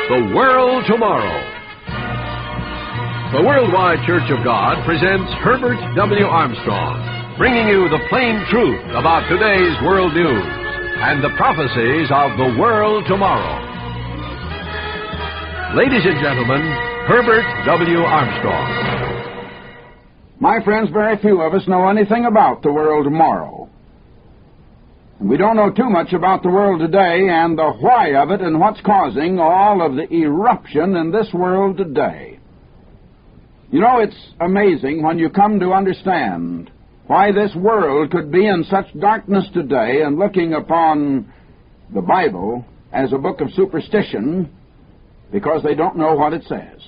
The World Tomorrow. The Worldwide Church of God presents Herbert W. Armstrong, bringing you the plain truth about today's world news and the prophecies of the world tomorrow. Ladies and gentlemen, Herbert W. Armstrong. My friends, very few of us know anything about the world tomorrow. And we don't know too much about the world today and the why of it and what's causing all of the eruption in this world today. You know, it's amazing when you come to understand why this world could be in such darkness today, and looking upon the Bible as a book of superstition, because they don't know what it says.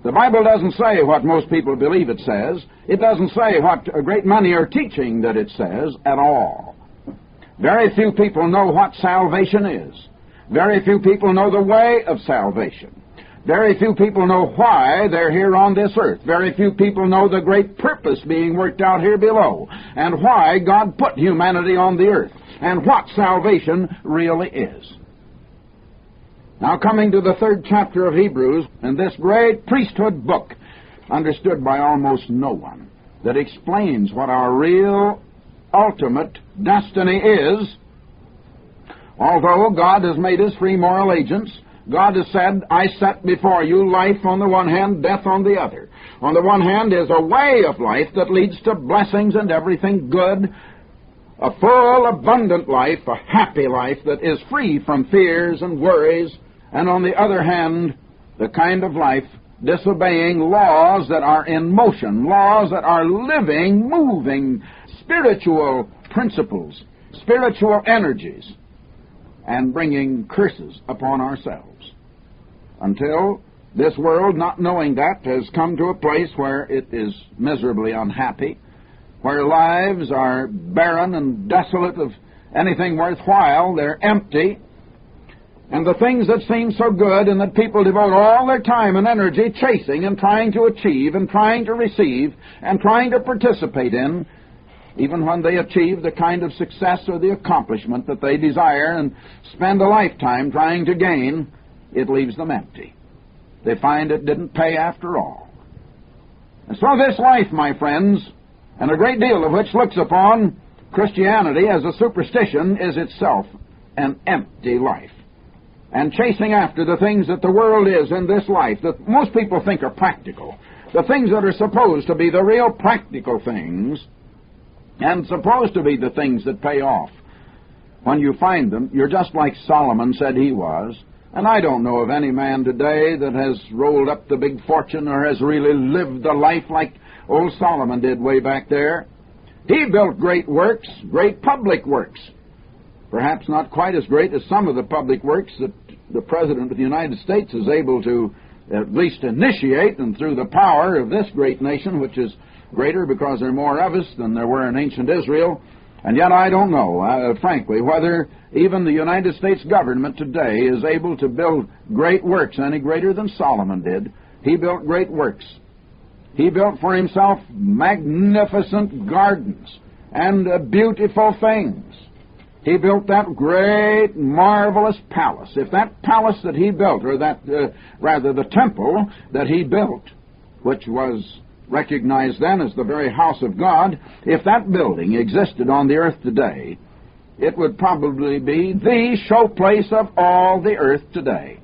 The Bible doesn't say what most people believe it says. It doesn't say what a great many are teaching that it says at all. Very few people know what salvation is. Very few people know the way of salvation. Very few people know why they're here on this earth. Very few people know the great purpose being worked out here below, and why God put humanity on the earth, and what salvation really is. Now, coming to the 3rd chapter of Hebrews, and this great priesthood book, understood by almost no one, that explains what our real ultimate destiny is. Although God has made us free moral agents, God has said, I set before you life on the one hand, death on the other. On the one hand is a way of life that leads to blessings and everything good, a full, abundant life, a happy life that is free from fears and worries. And on the other hand, the kind of life disobeying laws that are in motion, laws that are living, moving, spiritual principles, spiritual energies, and bringing curses upon ourselves. Until this world, not knowing that, has come to a place where it is miserably unhappy, where lives are barren and desolate of anything worthwhile. They're empty. And the things that seem so good and that people devote all their time and energy chasing and trying to achieve and trying to receive and trying to participate in, even when they achieve the kind of success or the accomplishment that they desire and spend a lifetime trying to gain, it leaves them empty. They find it didn't pay after all. And so this life, my friends, and a great deal of which looks upon Christianity as a superstition, is itself an empty life. And chasing after the things that the world is in this life that most people think are practical, the things that are supposed to be the real practical things, and supposed to be the things that pay off. When you find them, you're just like Solomon said he was. And I don't know of any man today that has rolled up the big fortune or has really lived the life like old Solomon did way back there. He built great works, great public works. Perhaps not quite as great as some of the public works that the President of the United States is able to at least initiate, and through the power of this great nation, which is greater because there are more of us than there were in ancient Israel. And yet I don't know, frankly, whether even the United States government today is able to build great works any greater than Solomon did. He built great works. He built for himself magnificent gardens and beautiful things. He built that great, marvelous palace. If that palace that he built, or that, rather the temple that he built, which was recognized then as the very house of God, if that building existed on the earth today, it would probably be the showplace of all the earth today.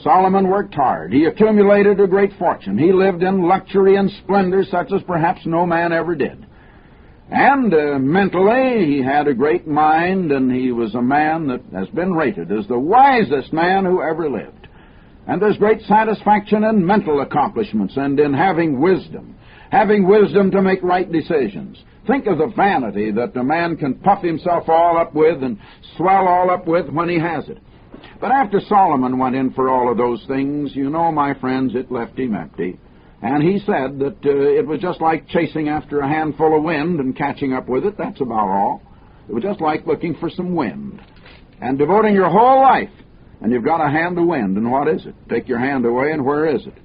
Solomon worked hard. He accumulated a great fortune. He lived in luxury and splendor such as perhaps no man ever did. And mentally, he had a great mind, and he was a man that has been rated as the wisest man who ever lived. And there's great satisfaction in mental accomplishments and in having wisdom to make right decisions. Think of the vanity that a man can puff himself all up with and swell all up with when he has it. But after Solomon went in for all of those things, you know, my friends, it left him empty. And he said that it was just like chasing after a handful of wind and catching up with it. That's about all. It was just like looking for some wind and devoting your whole life, and you've got a hand of wind. And what is it? Take your hand away, and where is it?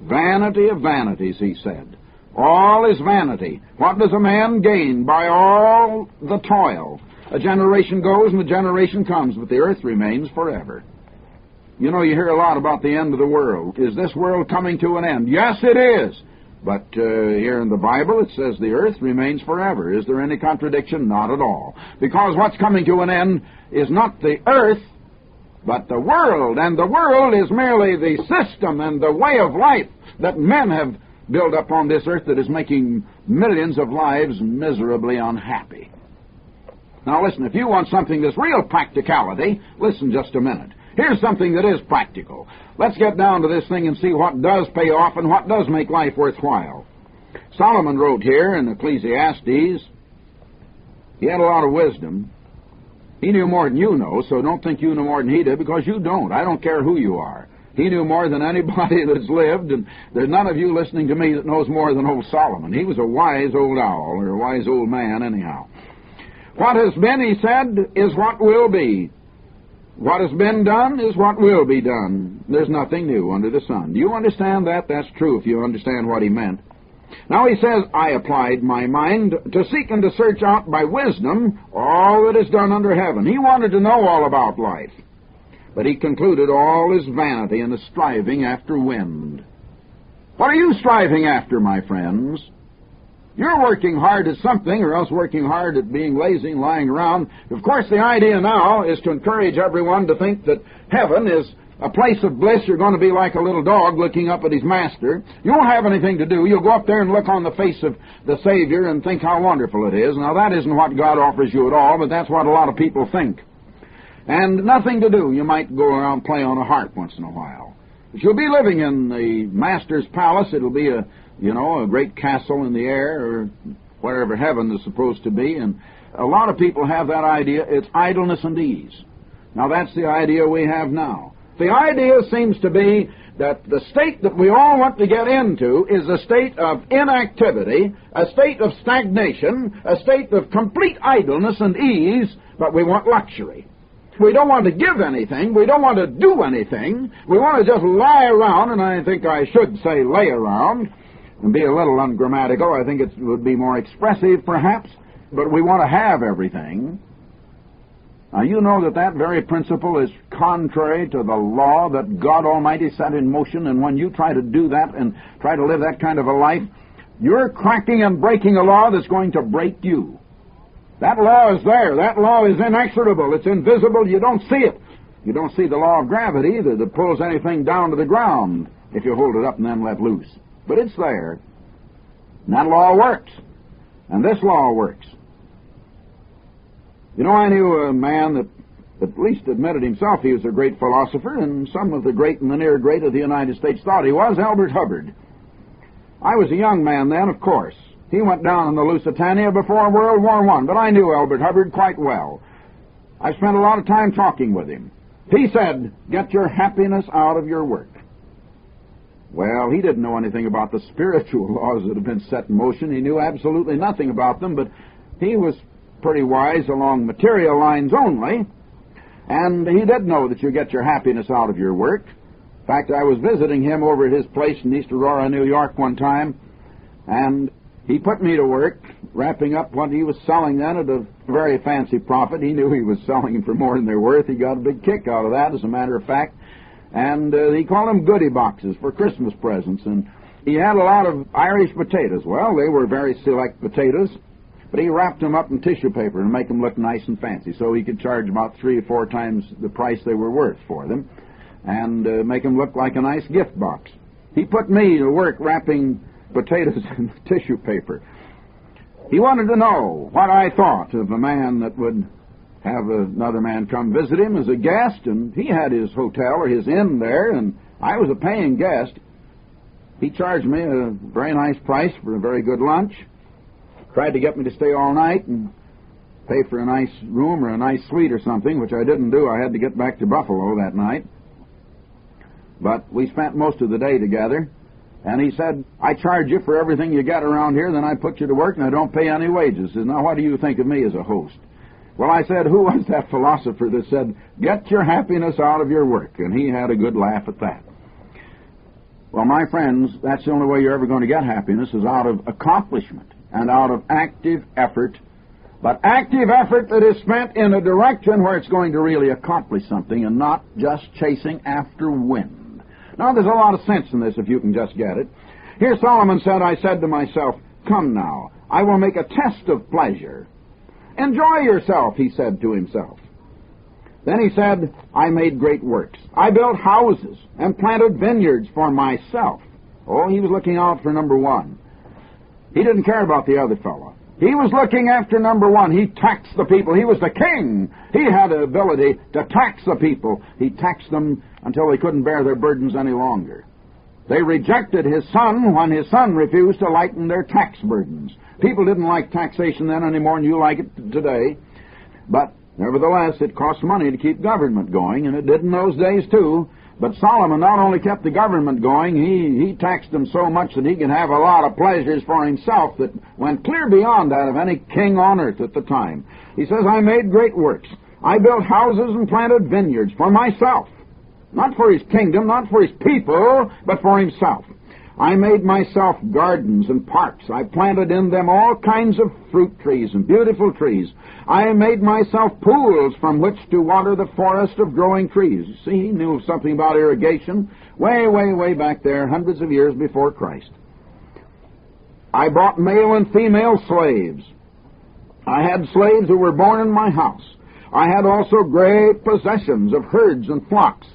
Vanity of vanities, he said. All is vanity. What does a man gain by all the toil? A generation goes and a generation comes, but the earth remains forever. You know, you hear a lot about the end of the world. Is this world coming to an end? Yes, it is. But here in the Bible it says the earth remains forever. Is there any contradiction? Not at all. Because what's coming to an end is not the earth, but the world. And the world is merely the system and the way of life that men have built up on this earth that is making millions of lives miserably unhappy. Now listen, if you want something that's real practicality, listen just a minute. Here's something that is practical. Let's get down to this thing and see what does pay off and what does make life worthwhile. Solomon wrote here in Ecclesiastes, he had a lot of wisdom. He knew more than you know, so don't think you know more than he did, because you don't. I don't care who you are. He knew more than anybody that's lived, and there's none of you listening to me that knows more than old Solomon. He was a wise old owl, or a wise old man anyhow. What has been, he said, is what will be. What has been done is what will be done. There's nothing new under the sun. Do you understand that? That's true if you understand what he meant. Now he says, I applied my mind to seek and to search out by wisdom all that is done under heaven. He wanted to know all about life. But he concluded all is vanity and a striving after wind. What are you striving after, my friends? You're working hard at something, or else working hard at being lazy and lying around. Of course, the idea now is to encourage everyone to think that heaven is a place of bliss. You're going to be like a little dog looking up at his master. You won't have anything to do. You'll go up there and look on the face of the Savior and think how wonderful it is. Now, that isn't what God offers you at all, but that's what a lot of people think. And nothing to do. You might go around and play on a harp once in a while. But you'll be living in the master's palace. It'll be a great castle in the air, or wherever heaven is supposed to be. And a lot of people have that idea. It's idleness and ease. Now, that's the idea we have now. The idea seems to be that the state that we all want to get into is a state of inactivity, a state of stagnation, a state of complete idleness and ease, but we want luxury. We don't want to give anything. We don't want to do anything. We want to just lie around, and I think I should say lay around, and be a little ungrammatical. I think it would be more expressive, perhaps, but we want to have everything. Now, you know that very principle is contrary to the law that God Almighty set in motion, and when you try to do that and try to live that kind of a life, you're cracking and breaking a law that's going to break you. That law is there. That law is inexorable. It's invisible. You don't see it. You don't see the law of gravity that pulls anything down to the ground if you hold it up and then let loose. But it's there. And that law works. And this law works. You know, I knew a man that at least admitted himself he was a great philosopher, and some of the great and the near great of the United States thought he was, Herbert. I was a young man then, of course. He went down in the Lusitania before World War I, but I knew Herbert quite well. I spent a lot of time talking with him. He said, get your happiness out of your work. Well, he didn't know anything about the spiritual laws that have been set in motion. He knew absolutely nothing about them, but he was pretty wise along material lines only, and he did know that you get your happiness out of your work. In fact, I was visiting him over at his place in East Aurora, New York one time, and he put me to work wrapping up what he was selling then at a very fancy profit. He knew he was selling them for more than they're worth. He got a big kick out of that, as a matter of fact. And he called them goodie boxes for Christmas presents. And he had a lot of Irish potatoes. Well, they were very select potatoes, but he wrapped them up in tissue paper and make them look nice and fancy, so he could charge about 3 or 4 times the price they were worth for them, and make them look like a nice gift box. He put me to work wrapping potatoes in tissue paper. He wanted to know what I thought of a man that would have another man come visit him as a guest, and he had his hotel or his inn there, and I was a paying guest. He charged me a very nice price for a very good lunch, tried to get me to stay all night and pay for a nice room or a nice suite or something, which I didn't do. I had to get back to Buffalo that night. But we spent most of the day together. And he said, I charge you for everything you get around here, then I put you to work and I don't pay any wages. He said, now what do you think of me as a host? Well, I said, who was that philosopher that said, get your happiness out of your work? And he had a good laugh at that. Well, my friends, that's the only way you're ever going to get happiness, is out of accomplishment and out of active effort but active effort that is spent in a direction where it's going to really accomplish something and not just chasing after wind. Now, there's a lot of sense in this if you can just get it. Here Solomon said, I said to myself, come now, I will make a test of pleasure. Enjoy yourself, he said to himself. Then he said, I made great works. I built houses and planted vineyards for myself. Oh, he was looking out for number one. He didn't care about the other fellow. He was looking after number one. He taxed the people. He was the king. He had the ability to tax the people. He taxed them until they couldn't bear their burdens any longer. They rejected his son when his son refused to lighten their tax burdens. People didn't like taxation then any more than you like it today. But nevertheless, it cost money to keep government going, and it did in those days too. But Solomon not only kept the government going, he taxed them so much that he could have a lot of pleasures for himself that went clear beyond that of any king on earth at the time. He says, I made great works. I built houses and planted vineyards for myself. Not for his kingdom, not for his people, but for himself. I made myself gardens and parks. I planted in them all kinds of fruit trees and beautiful trees. I made myself pools from which to water the forest of growing trees. See, he knew something about irrigation way, way, way back there, hundreds of years before Christ. I bought male and female slaves. I had slaves who were born in my house. I had also great possessions of herds and flocks,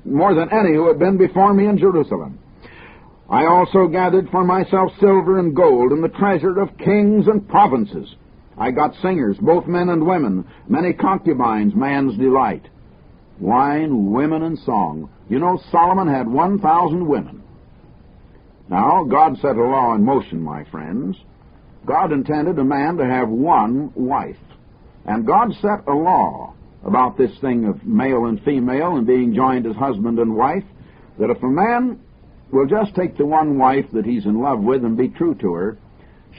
more than any who had been before me in Jerusalem. I also gathered for myself silver and gold and the treasure of kings and provinces. I got singers, both men and women, many concubines, man's delight. Wine, women, and song. You know, Solomon had 1,000 women. Now, God set a law in motion, my friends. God intended a man to have one wife. And God set a law about this thing of male and female and being joined as husband and wife, that if a man will just take the one wife that he's in love with and be true to her,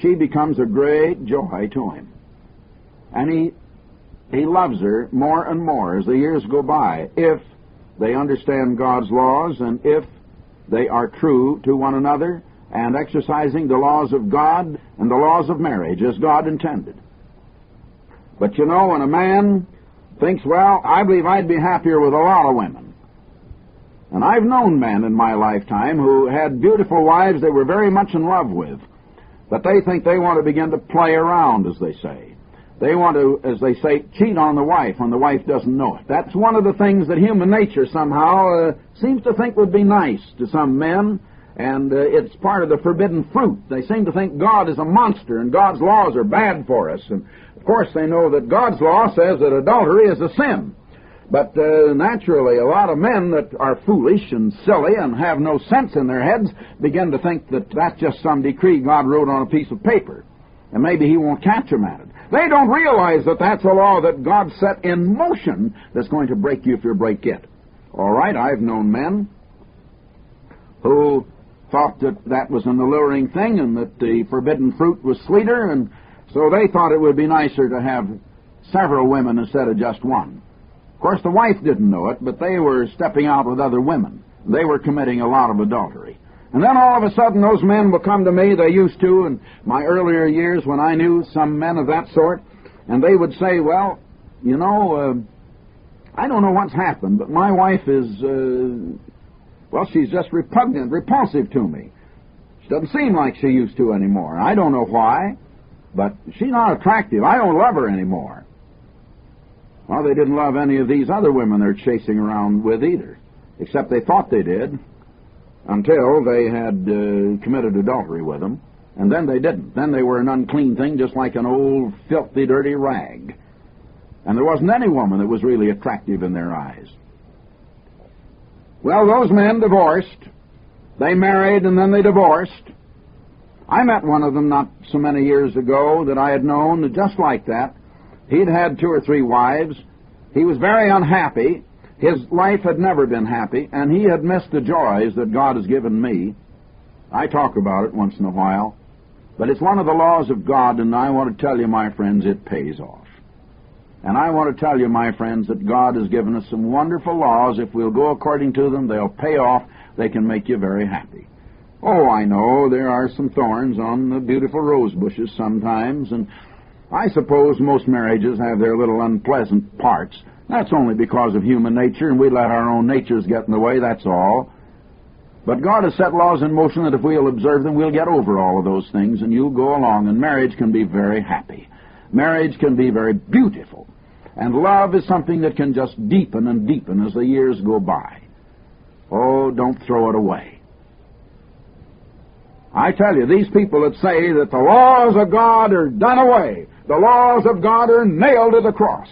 she becomes a great joy to him. And he loves her more and more as the years go by, if they understand God's laws and if they are true to one another and exercising the laws of God and the laws of marriage as God intended. But you know, when a man thinks, well, I believe I'd be happier with a lot of women. And I've known men in my lifetime who had beautiful wives they were very much in love with, but they think they want to begin to play around, as they say. They want to, as they say, cheat on the wife when the wife doesn't know it. That's one of the things that human nature somehow seems to think would be nice to some men, and it's part of the forbidden fruit. They seem to think God is a monster and God's laws are bad for us. And of course they know that God's law says that adultery is a sin. But naturally, a lot of men that are foolish and silly and have no sense in their heads begin to think that that's just some decree God wrote on a piece of paper, and maybe he won't catch them at it. They don't realize that that's a law that God set in motion that's going to break you if you break it. All right, I've known men who thought that that was an alluring thing and that the forbidden fruit was sweeter, and so they thought it would be nicer to have several women instead of just one. Of course, the wife didn't know it, but they were stepping out with other women. They were committing a lot of adultery. And then all of a sudden those men will come to me, they used to in my earlier years when I knew some men of that sort, and they would say, well, you know, I don't know what's happened, but my wife is, well, she's just repugnant, repulsive to me. She doesn't seem like she used to anymore. I don't know why, but she's not attractive. I don't love her anymore. Well, they didn't love any of these other women they're chasing around with either, except they thought they did until they had committed adultery with them, and then they didn't. Then they were an unclean thing, just like an old, filthy, dirty rag. And there wasn't any woman that was really attractive in their eyes. Well, those men divorced. They married and then they divorced. I met one of them not so many years ago that I had known just like that. He'd had 2 or 3 wives. He was very unhappy. His life had never been happy, and he had missed the joys that God has given me. I talk about it once in a while, but it's one of the laws of God, and I want to tell you, my friends, it pays off. And I want to tell you, my friends, that God has given us some wonderful laws. If we'll go according to them, they'll pay off. They can make you very happy. Oh, I know there are some thorns on the beautiful rose bushes sometimes, and I suppose most marriages have their little unpleasant parts. That's only because of human nature, and we let our own natures get in the way, that's all. But God has set laws in motion that if we'll observe them, we'll get over all of those things, and you'll go along, and marriage can be very happy. Marriage can be very beautiful. And love is something that can just deepen and deepen as the years go by. Oh, don't throw it away. I tell you, these people that say that the laws of God are done away, the laws of God are nailed to the cross.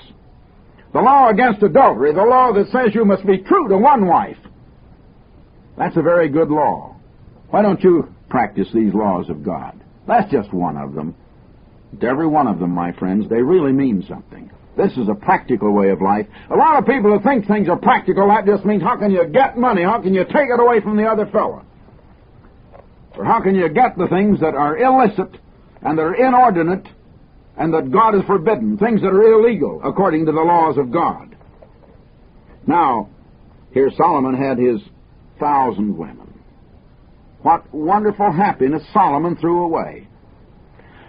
The law against adultery, the law that says you must be true to one wife, that's a very good law. Why don't you practice these laws of God? That's just one of them. To every one of them, my friends, they really mean something. This is a practical way of life. A lot of people who think things are practical, that just means how can you get money? How can you take it away from the other fellow? Or how can you get the things that are illicit and that are inordinate and that God has forbidden, things that are illegal according to the laws of God? Now, here Solomon had his 1,000 women. What wonderful happiness Solomon threw away.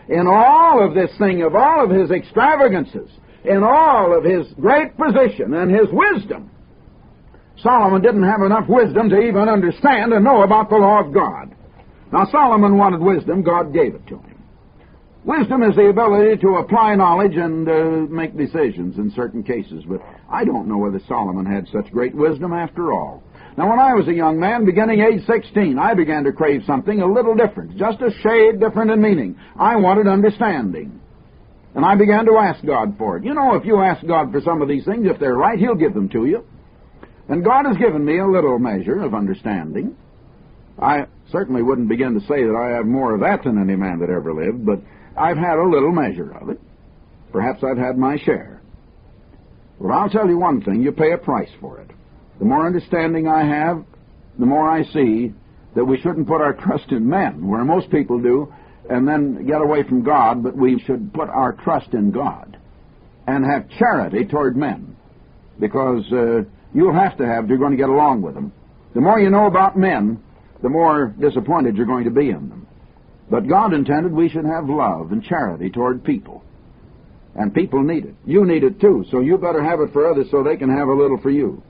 In all of this thing, of all of his extravagances, in all of his great position and his wisdom, Solomon didn't have enough wisdom to even understand and know about the law of God. Now, Solomon wanted wisdom. God gave it to him. Wisdom is the ability to apply knowledge and make decisions in certain cases, but I don't know whether Solomon had such great wisdom after all. Now, when I was a young man, beginning age 16, I began to crave something a little different, just a shade different in meaning. I wanted understanding. And I began to ask God for it. You know, if you ask God for some of these things, if they're right, He'll give them to you. And God has given me a little measure of understanding. I certainly wouldn't begin to say that I have more of that than any man that ever lived, but I've had a little measure of it. Perhaps I've had my share. Well, I'll tell you one thing, you pay a price for it. The more understanding I have, the more I see that we shouldn't put our trust in men, where most people do, and then get away from God, but we should put our trust in God and have charity toward men, because you'll have to have if you're going to get along with them. The more you know about men, the more disappointed you're going to be in them. But God intended we should have love and charity toward people. And people need it. You need it too, so you better have it for others so they can have a little for you.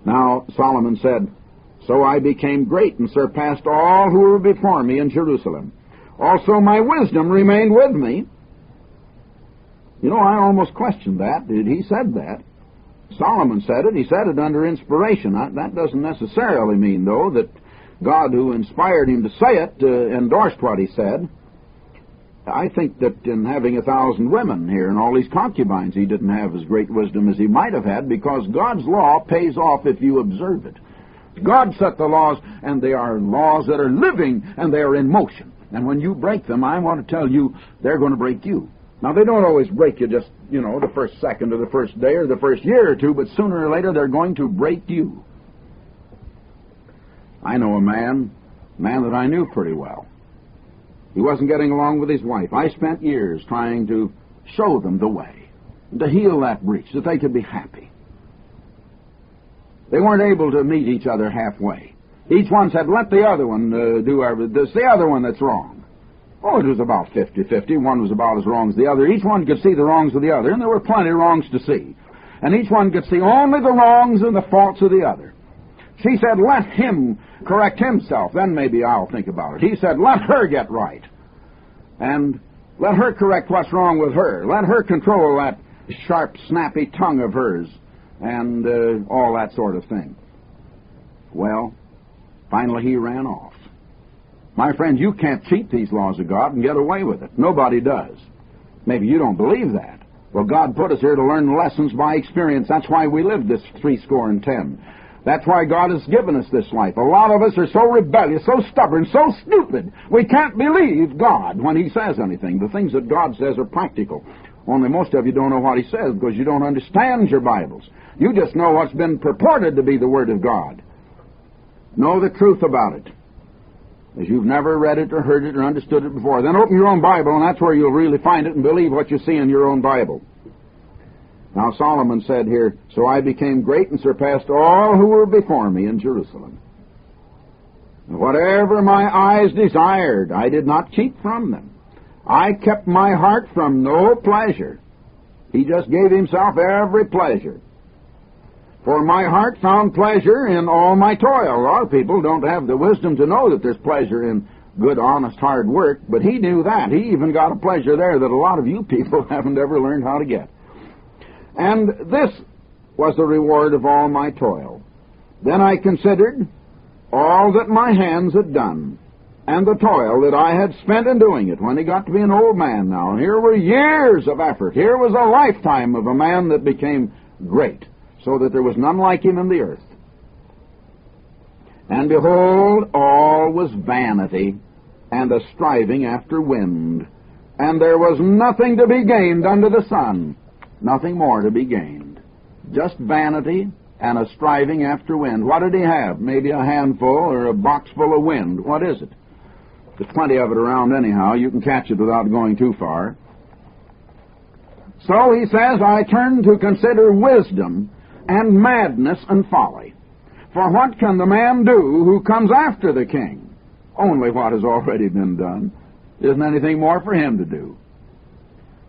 Now, Solomon said, "So I became great and surpassed all who were before me in Jerusalem. Also my wisdom remained with me." You know, I almost questioned that. Did he said that? Solomon said it. He said it under inspiration. That doesn't necessarily mean, though, that God, who inspired him to say it, endorsed what he said. I think that in having 1,000 women here and all these concubines, he didn't have as great wisdom as he might have had, because God's law pays off if you observe it. God set the laws, and they are laws that are living, and they are in motion. And when you break them, I want to tell you, they're going to break you. Now, they don't always break you just, the first second or the first day or the first year or two, but sooner or later they're going to break you. I know a man that I knew pretty well. He wasn't getting along with his wife. I spent years trying to show them the way, to heal that breach, that they could be happy. They weren't able to meet each other halfway. Each one said, let the other one do everything. It's the other one that's wrong. Oh, it was about 50-50. One was about as wrong as the other. Each one could see the wrongs of the other, and there were plenty of wrongs to see. And each one could see only the wrongs and the faults of the other. She said, let him correct himself, then maybe I'll think about it. He said, let her get right. And let her correct what's wrong with her. Let her control that sharp, snappy tongue of hers, and all that sort of thing. Well, finally he ran off. My friend, you can't cheat these laws of God and get away with it. Nobody does. Maybe you don't believe that. Well, God put us here to learn lessons by experience. That's why we live this 70. That's why God has given us this life. A lot of us are so rebellious, so stubborn, so stupid, we can't believe God when He says anything. The things that God says are practical. Only most of you don't know what He says because you don't understand your Bibles. You just know what's been purported to be the Word of God. Know the truth about it. As you've never read it or heard it or understood it before. Then open your own Bible, and that's where you'll really find it and believe what you see in your own Bible. Now Solomon said here, so I became great and surpassed all who were before me in Jerusalem. And whatever my eyes desired, I did not keep from them. I kept my heart from no pleasure. He just gave himself every pleasure. For my heart found pleasure in all my toil. A lot of people don't have the wisdom to know that there's pleasure in good, honest, hard work, but he knew that. He even got a pleasure there that a lot of you people haven't ever learned how to get. And this was the reward of all my toil. Then I considered all that my hands had done, and the toil that I had spent in doing it when he got to be an old man now. And here were years of effort. Here was a lifetime of a man that became great, so that there was none like him in the earth. And behold, all was vanity and a striving after wind, and there was nothing to be gained under the sun, nothing more to be gained. Just vanity and a striving after wind. What did he have? Maybe a handful or a box full of wind. What is it? There's plenty of it around anyhow. You can catch it without going too far. So he says, I turn to consider wisdom and madness and folly. For what can the man do who comes after the king? Only what has already been done. Isn't anything more for him to do.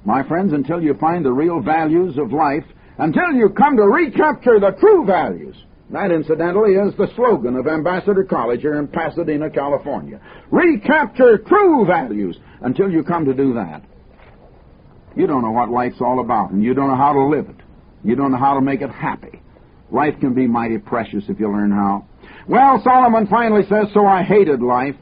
My friends, until you find the real values of life, until you come to recapture the true values, that incidentally is the slogan of Ambassador College here in Pasadena, California. Recapture true values. Until you come to do that, you don't know what life's all about, and you don't know how to live it. You don't know how to make it happy. Life can be mighty precious if you learn how. Well, Solomon finally says, so I hated life,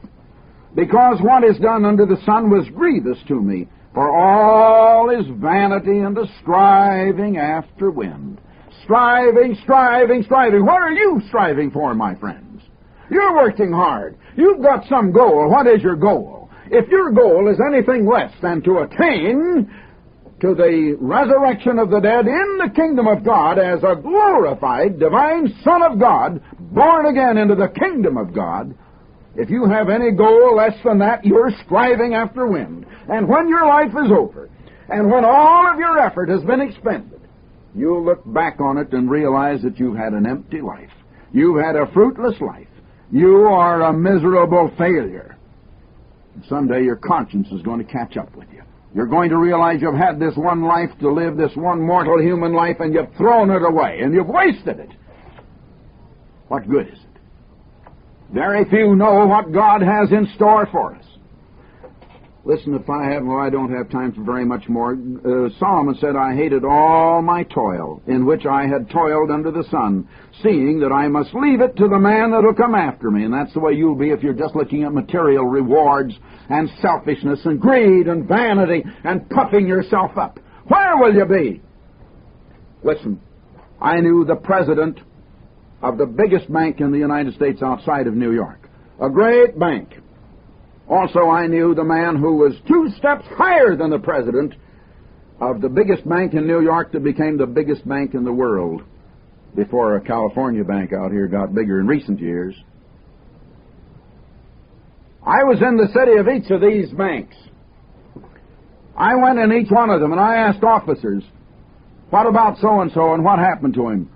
because what is done under the sun was grievous to me, for all is vanity and a striving after wind. Striving, striving, striving. What are you striving for, my friends? You're working hard. You've got some goal. What is your goal? If your goal is anything less than to attain to the resurrection of the dead in the kingdom of God as a glorified divine Son of God, born again into the kingdom of God, if you have any goal less than that, you're striving after wind. And when your life is over, and when all of your effort has been expended, you'll look back on it and realize that you've had an empty life. You've had a fruitless life. You are a miserable failure. And someday your conscience is going to catch up with you. You're going to realize you've had this one life to live, this one mortal human life, and you've thrown it away, and you've wasted it. What good is it? Very few know what God has in store for us. Listen, I don't have time for very much more. Solomon said, I hated all my toil, in which I had toiled under the sun, seeing that I must leave it to the man that will come after me. And that's the way you'll be if you're just looking at material rewards and selfishness and greed and vanity and puffing yourself up. Where will you be? Listen, I knew the president of the biggest bank in the United States outside of New York, a great bank. Also, I knew the man who was 2 steps higher than the president of the biggest bank in New York that became the biggest bank in the world before a California bank out here got bigger in recent years. I was in the city of each of these banks. I went in each one of them and I asked officers, what about so-and-so and what happened to him?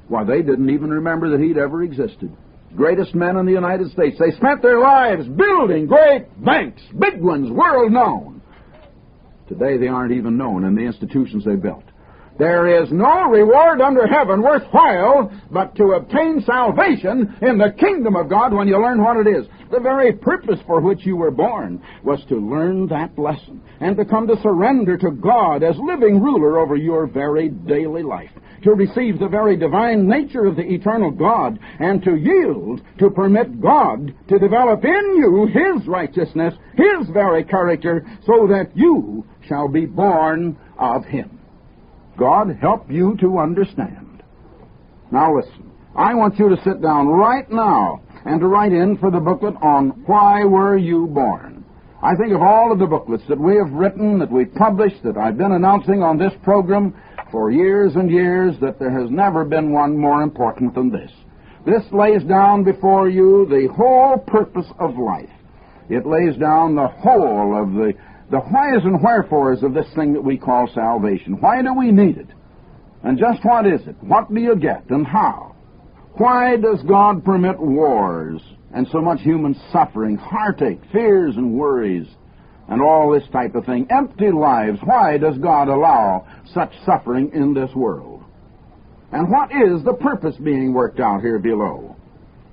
Why, they didn't even remember that he'd ever existed. Greatest men in the United States. They spent their lives building great banks, big ones, world known. Today they aren't even known in the institutions they built. There is no reward under heaven worthwhile but to obtain salvation in the kingdom of God when you learn what it is. The very purpose for which you were born was to learn that lesson and to come to surrender to God as living ruler over your very daily life, to receive the very divine nature of the eternal God and to yield to permit God to develop in you His righteousness, His very character, so that you shall be born of Him. God help you to understand. Now listen, I want you to sit down right now and to write in for the booklet on Why Were You Born? I think of all of the booklets that we have written, that we've published, that I've been announcing on this program for years and years, that there has never been one more important than this. This lays down before you the whole purpose of life. It lays down the whole of the whys and wherefores of this thing that we call salvation. Why do we need it? And just what is it? What do you get and how? Why does God permit wars and so much human suffering, heartache, fears and worries, and all this type of thing. Empty lives. Why does God allow such suffering in this world? And what is the purpose being worked out here below?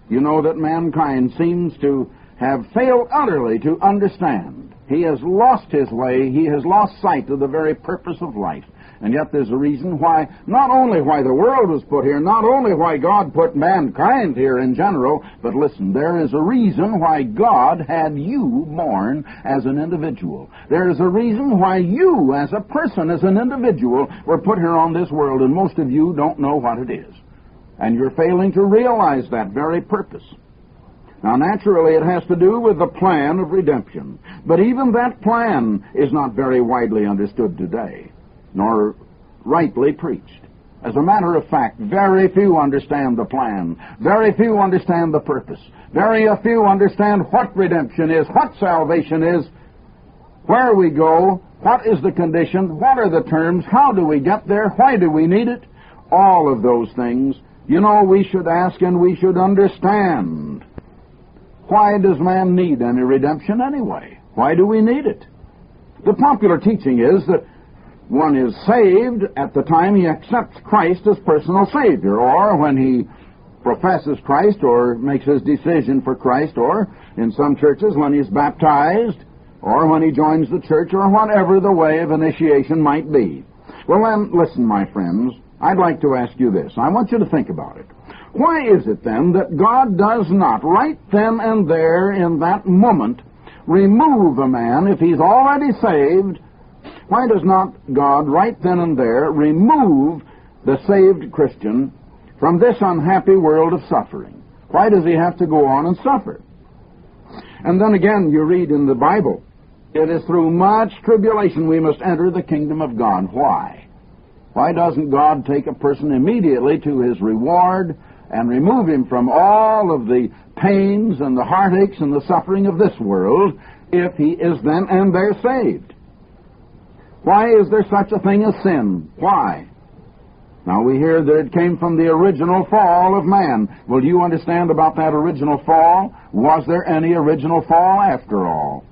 You know that mankind seems to have failed utterly to understand. He has lost his way. He has lost sight of the very purpose of life. And yet there's a reason why, not only why the world was put here, not only why God put mankind here in general, but listen, there is a reason why God had you born as an individual. There is a reason why you, as a person, as an individual, were put here on this world, and most of you don't know what it is. And you're failing to realize that very purpose. Now, naturally, it has to do with the plan of redemption. But even that plan is not very widely understood today, nor rightly preached. As a matter of fact, very few understand the plan. Very few understand the purpose. Very few understand what redemption is, what salvation is, where we go, what is the condition, what are the terms, how do we get there, why do we need it? All of those things, you know, we should ask and we should understand. Why does man need any redemption anyway? Why do we need it? The popular teaching is that one is saved at the time he accepts Christ as personal Savior, or when he professes Christ or makes his decision for Christ, or in some churches when he's baptized, or when he joins the church, or whatever the way of initiation might be. Well then, listen, my friends, I'd like to ask you this. I want you to think about it. Why is it then that God does not, right then and there in that moment, remove a man if he's already saved? Why does not God, right then and there, remove the saved Christian from this unhappy world of suffering? Why does he have to go on and suffer? And then again, you read in the Bible, it is through much tribulation we must enter the kingdom of God. Why? Why doesn't God take a person immediately to his reward and remove him from all of the pains and the heartaches and the suffering of this world if he is then and there saved? Why is there such a thing as sin? Why? Now we hear that it came from the original fall of man. Well, do you understand about that original fall? Was there any original fall after all?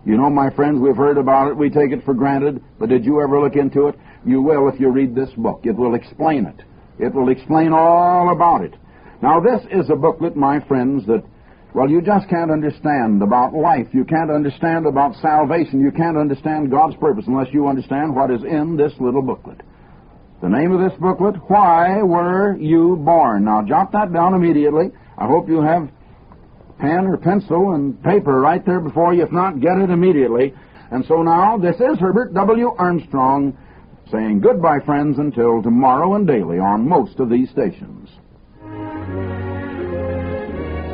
You know, my friends, we've heard about it. We take it for granted. But did you ever look into it? You will if you read this book. It will explain it. It will explain all about it. Now, this is a booklet, my friends, that, well, you just can't understand about life. You can't understand about salvation. You can't understand God's purpose unless you understand what is in this little booklet. The name of this booklet, Why Were You Born? Now, jot that down immediately. I hope you have pen or pencil and paper right there before you. If not, get it immediately. And so now, this is Herbert W. Armstrong saying goodbye, friends, until tomorrow and daily on most of these stations.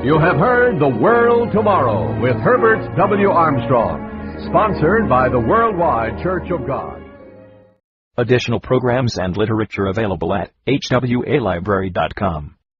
You have heard The World Tomorrow with Herbert W. Armstrong, sponsored by the Worldwide Church of God. Additional programs and literature available at hwalibrary.com.